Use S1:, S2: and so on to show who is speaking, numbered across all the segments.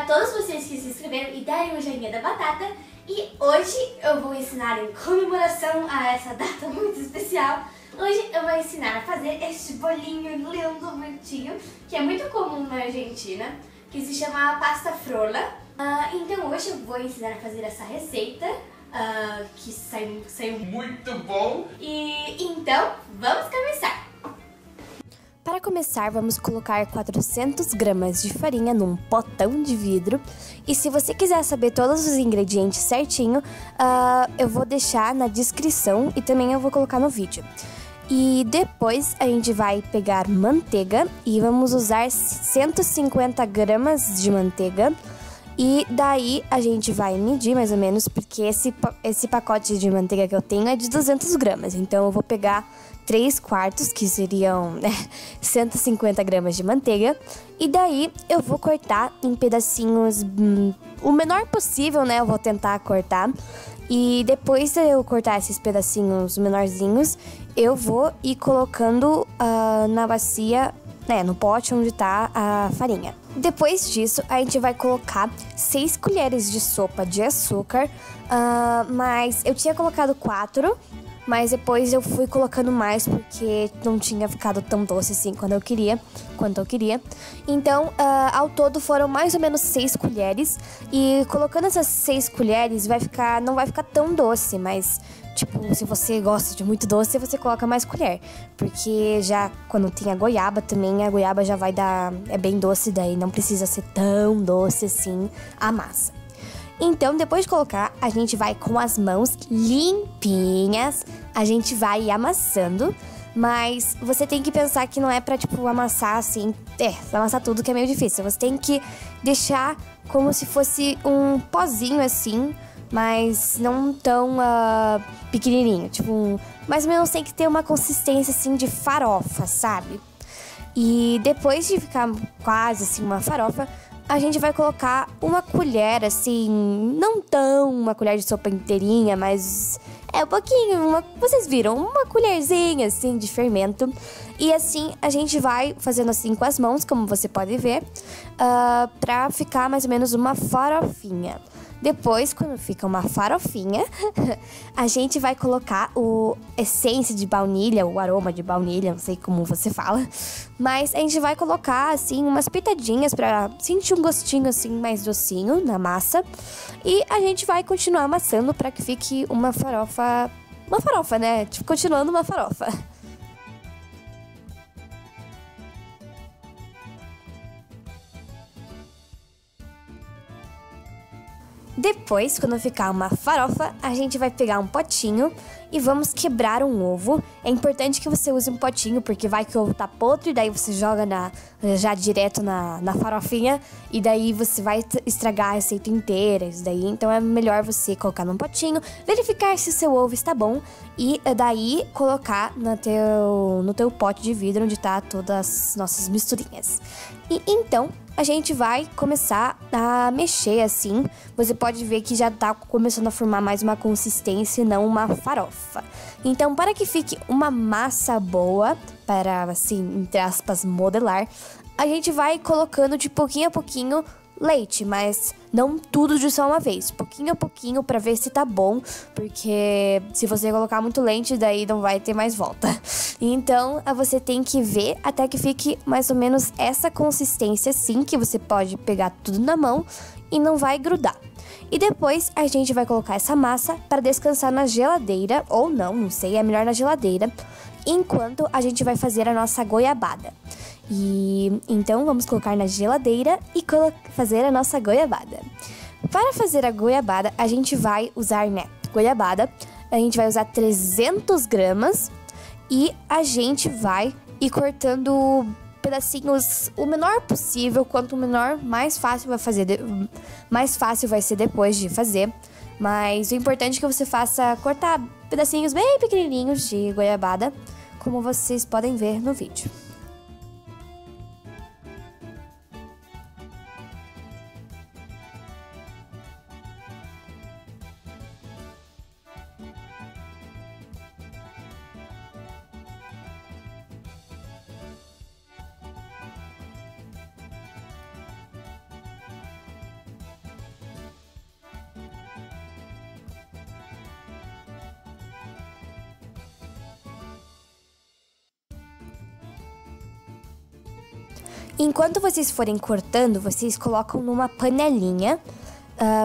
S1: todos vocês que se inscreveram e deram o joinha da batata. E hoje eu vou ensinar, em comemoração a essa data muito especial, hoje eu vou ensinar a fazer este bolinho lindo, bonitinho, que é muito comum na Argentina, que se chama pasta frolla. Então hoje eu vou ensinar a fazer essa receita, que saiu muito bom. E então, vamos começar!
S2: Para começar, vamos colocar 400 gramas de farinha num potão de vidro. E se você quiser saber todos os ingredientes certinho, eu vou deixar na descrição e também eu vou colocar no vídeo. E depois a gente vai pegar manteiga e vamos usar 150 gramas de manteiga. E daí a gente vai medir mais ou menos, porque esse pacote de manteiga que eu tenho é de 200 gramas. Então eu vou pegar 3/4, que seriam 150 gramas de manteiga. E daí eu vou cortar em pedacinhos o menor possível, né? Eu vou tentar cortar. E depois de eu cortar esses pedacinhos menorzinhos, eu vou ir colocando na bacia, no pote onde tá a farinha. Depois disso, a gente vai colocar 6 colheres de sopa de açúcar, mas eu tinha colocado 4, mas depois eu fui colocando mais porque não tinha ficado tão doce assim quanto eu queria. Então, ao todo foram mais ou menos 6 colheres, e colocando essas 6 colheres não vai ficar tão doce, mas tipo, se você gosta de muito doce, você coloca mais colher. Porque já quando tem a goiaba também, a goiaba já vai dar... é bem doce, daí não precisa ser tão doce assim a massa. Então, depois de colocar, a gente vai com as mãos limpinhas, a gente vai amassando. Mas você tem que pensar que não é pra, tipo, amassar assim... amassar tudo que é meio difícil. Você tem que deixar como se fosse um pozinho assim, mas não tão pequenininho. Tipo, mais ou menos tem que ter uma consistência assim de farofa, sabe? E depois de ficar quase assim uma farofa, a gente vai colocar uma colher assim, não tão uma colher de sopa inteirinha, mas um pouquinho, vocês viram, uma colherzinha assim de fermento. E assim a gente vai fazendo assim com as mãos, como você pode ver, pra ficar mais ou menos uma farofinha. Depois, quando fica uma farofinha, a gente vai colocar o essência de baunilha, o aroma de baunilha, não sei como você fala. Mas a gente vai colocar, assim, umas pitadinhas pra sentir um gostinho, assim, mais docinho na massa. E a gente vai continuar amassando pra que fique uma farofa... uma farofa, né? Tipo, continuando uma farofa. Depois, quando ficar uma farofa, a gente vai pegar um potinho e vamos quebrar um ovo. É importante que você use um potinho, porque vai que o ovo tá podre, e daí você joga já direto na farofinha, e daí você vai estragar a receita inteira. Isso daí, então é melhor você colocar num potinho, verificar se o seu ovo está bom, e daí colocar no teu pote de vidro onde tá todas as nossas misturinhas. E então a gente vai começar a mexer assim. Você pode ver que já tá começando a formar mais uma consistência e não uma farofa. Então, para que fique uma massa boa, para assim, entre aspas, modelar, a gente vai colocando de pouquinho a pouquinho leite, mas não tudo de só uma vez, pouquinho a pouquinho, para ver se tá bom, porque se você colocar muito leite, daí não vai ter mais volta. Então, você tem que ver até que fique mais ou menos essa consistência assim, que você pode pegar tudo na mão e não vai grudar. E depois a gente vai colocar essa massa para descansar na geladeira, ou não sei, é melhor na geladeira, enquanto a gente vai fazer a nossa goiabada. E então vamos colocar na geladeira e fazer a nossa goiabada. Para fazer a goiabada, a gente vai usar, goiabada, a gente vai usar 300 gramas e a gente vai ir cortando pedacinhos o menor possível. Quanto menor, mais fácil vai ser depois de fazer. Mas o importante é que você faça cortar pedacinhos bem pequenininhos de goiabada, como vocês podem ver no vídeo. Enquanto vocês forem cortando, vocês colocam numa panelinha,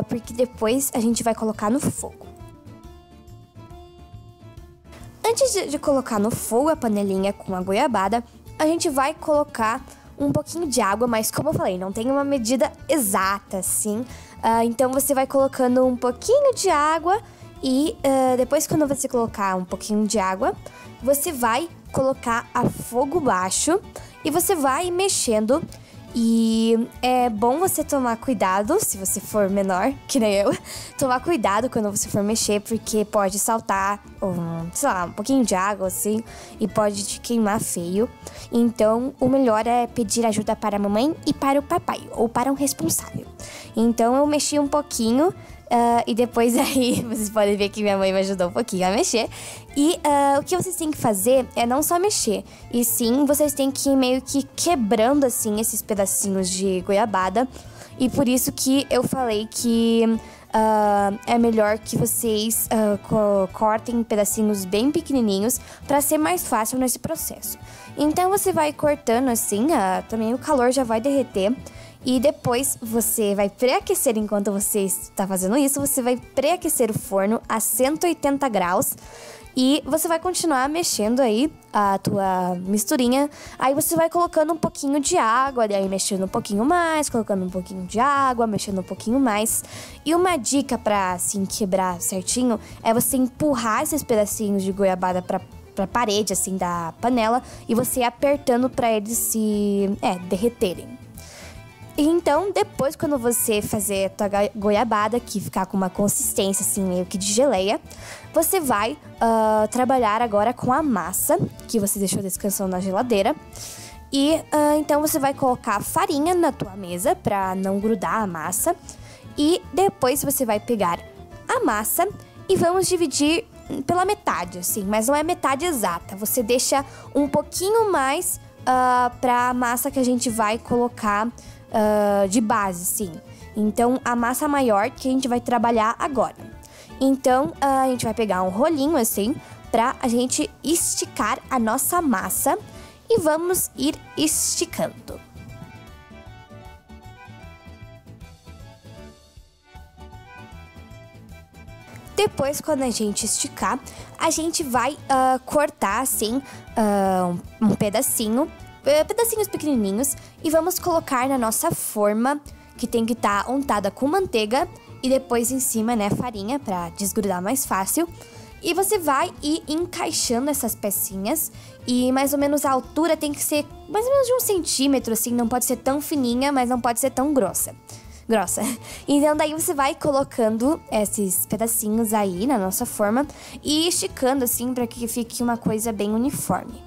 S2: porque depois a gente vai colocar no fogo. Antes de colocar no fogo a panelinha com a goiabada, a gente vai colocar um pouquinho de água, mas como eu falei, não tem uma medida exata, assim. Então você vai colocando um pouquinho de água e depois quando você colocar um pouquinho de água, você vai colocar a fogo baixo e você vai mexendo. E é bom você tomar cuidado, se você for menor, que nem eu, tomar cuidado quando você for mexer, porque pode saltar, sei lá, um pouquinho de água, assim, e pode te queimar feio. Então, o melhor é pedir ajuda para a mamãe e para o papai, ou para um responsável. Então, eu mexi um pouquinho, e depois aí, vocês podem ver que minha mãe me ajudou um pouquinho a mexer. E o que vocês têm que fazer é não só mexer, e sim, vocês têm que ir meio que quebrando, assim, esses pedacinhos de goiabada. E por isso que eu falei que é melhor que vocês cortem pedacinhos bem pequenininhos para ser mais fácil nesse processo. Então, você vai cortando assim, também o calor já vai derreter. E depois você vai pré-aquecer, enquanto você está fazendo isso, você vai pré-aquecer o forno a 180 graus. E você vai continuar mexendo aí a tua misturinha. Aí você vai colocando um pouquinho de água, daí mexendo um pouquinho mais, colocando um pouquinho de água, mexendo um pouquinho mais. E uma dica pra, assim, quebrar certinho é você empurrar esses pedacinhos de goiabada pra parede, assim, da panela. E você ir apertando pra eles se derreterem. E então, depois, quando você fazer a tua goiabada, que ficar com uma consistência assim, meio que de geleia, você vai trabalhar agora com a massa, que você deixou descansando na geladeira. E então você vai colocar farinha na tua mesa para não grudar a massa. E depois você vai pegar a massa e vamos dividir pela metade, assim, mas não é metade exata. Você deixa um pouquinho mais para a massa que a gente vai colocar de base, sim. Então, a massa maior que a gente vai trabalhar agora. Então, a gente vai pegar um rolinho assim, pra a gente esticar a nossa massa. E vamos ir esticando. Depois, quando a gente esticar, a gente vai cortar assim um pedacinho, pedacinhos pequenininhos, e vamos colocar na nossa forma, que tem que estar untada com manteiga, e depois em cima, né, farinha, pra desgrudar mais fácil. E você vai ir encaixando essas pecinhas, e mais ou menos a altura tem que ser mais ou menos de 1 centímetro, assim, não pode ser tão fininha, mas não pode ser tão grossa. Então daí você vai colocando esses pedacinhos aí na nossa forma e esticando assim para que fique uma coisa bem uniforme.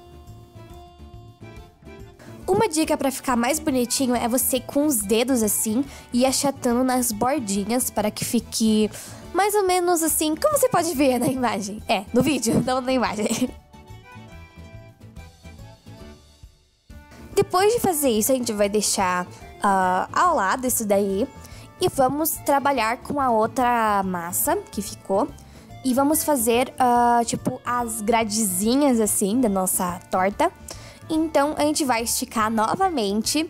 S2: Uma dica para ficar mais bonitinho é você com os dedos assim e achatando nas bordinhas para que fique mais ou menos assim, como você pode ver na imagem. No vídeo, não na imagem. Depois de fazer isso, a gente vai deixar ao lado isso daí e vamos trabalhar com a outra massa que ficou. E vamos fazer, tipo, as gradezinhas assim da nossa torta. Então, a gente vai esticar novamente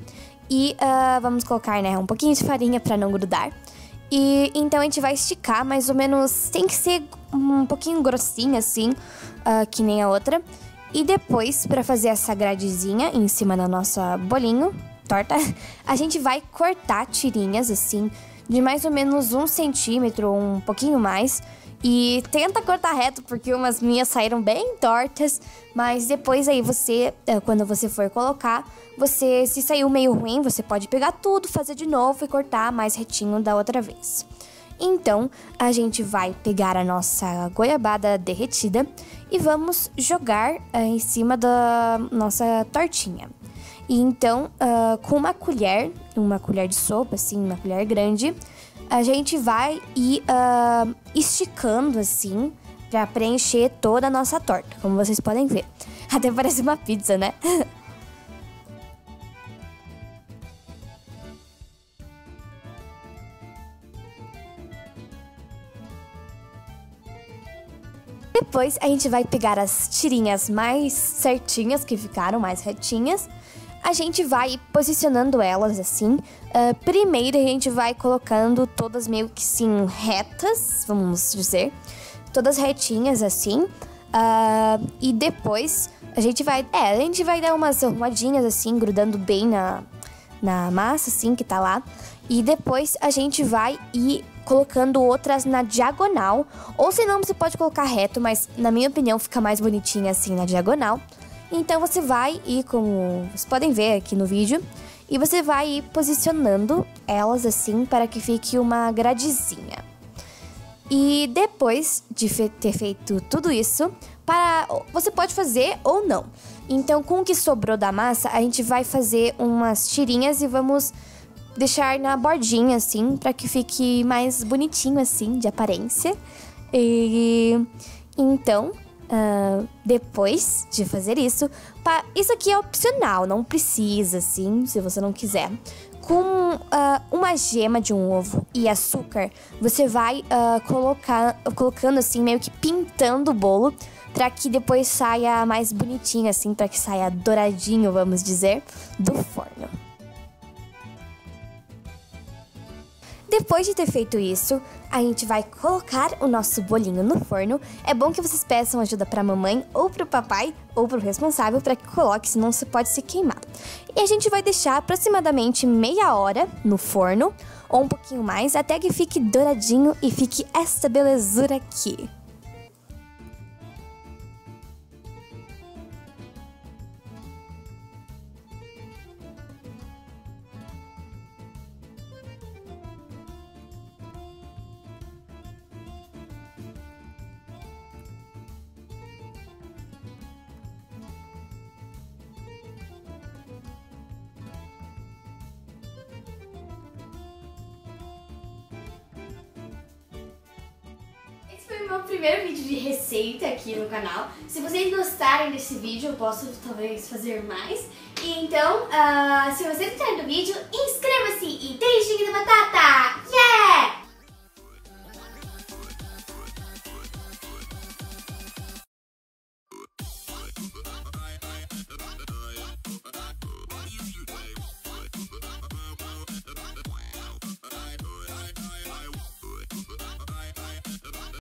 S2: e vamos colocar, né, um pouquinho de farinha para não grudar. E então a gente vai esticar mais ou menos, tem que ser um pouquinho grossinho assim, que nem a outra. E depois, para fazer essa gradezinha em cima da nossa bolinho, torta, a gente vai cortar tirinhas assim, de mais ou menos 1 centímetro ou um pouquinho mais. E tenta cortar reto, porque umas minhas saíram bem tortas. Mas depois aí você, quando você for colocar, se saiu meio ruim, você pode pegar tudo, fazer de novo e cortar mais retinho da outra vez. Então, a gente vai pegar a nossa goiabada derretida e vamos jogar em cima da nossa tortinha. E então, com uma colher de sopa, assim, uma colher grande, a gente vai ir esticando assim pra preencher toda a nossa torta, como vocês podem ver. Até parece uma pizza, né? Depois a gente vai pegar as tirinhas mais certinhas, que ficaram mais retinhas. a gente vai posicionando elas assim. Primeiro a gente vai colocando todas meio que sim retas, vamos dizer. Todas retinhas assim. E depois a gente vai dar umas arrumadinhas assim, grudando bem na massa assim que tá lá. E depois a gente vai ir colocando outras na diagonal. Ou se não, você pode colocar reto, mas na minha opinião fica mais bonitinha assim na diagonal. Então você vai ir, como vocês podem ver aqui no vídeo, e você vai ir posicionando elas assim para que fique uma gradezinha. E depois de ter feito tudo isso, você pode fazer ou não. Então, com o que sobrou da massa, a gente vai fazer umas tirinhas e vamos deixar na bordinha assim, para que fique mais bonitinho assim, de aparência. E então, depois de fazer isso, isso aqui é opcional, não precisa assim, se você não quiser. Com uma gema de um ovo e açúcar, você vai colocando assim, meio que pintando o bolo, para que depois saia mais bonitinho assim, para que saia douradinho, vamos dizer, do forno. Depois de ter feito isso, a gente vai colocar o nosso bolinho no forno. É bom que vocês peçam ajuda para a mamãe ou para o papai ou para o responsável para que coloque, senão você pode se queimar. E a gente vai deixar aproximadamente meia hora no forno, ou um pouquinho mais, até que fique douradinho e fique essa belezura aqui.
S1: Esse foi o meu primeiro vídeo de receita aqui no canal. Se vocês gostarem desse vídeo, eu posso talvez fazer mais. E então, se vocês gostarem do vídeo, inscreva-se e deixem o da batata!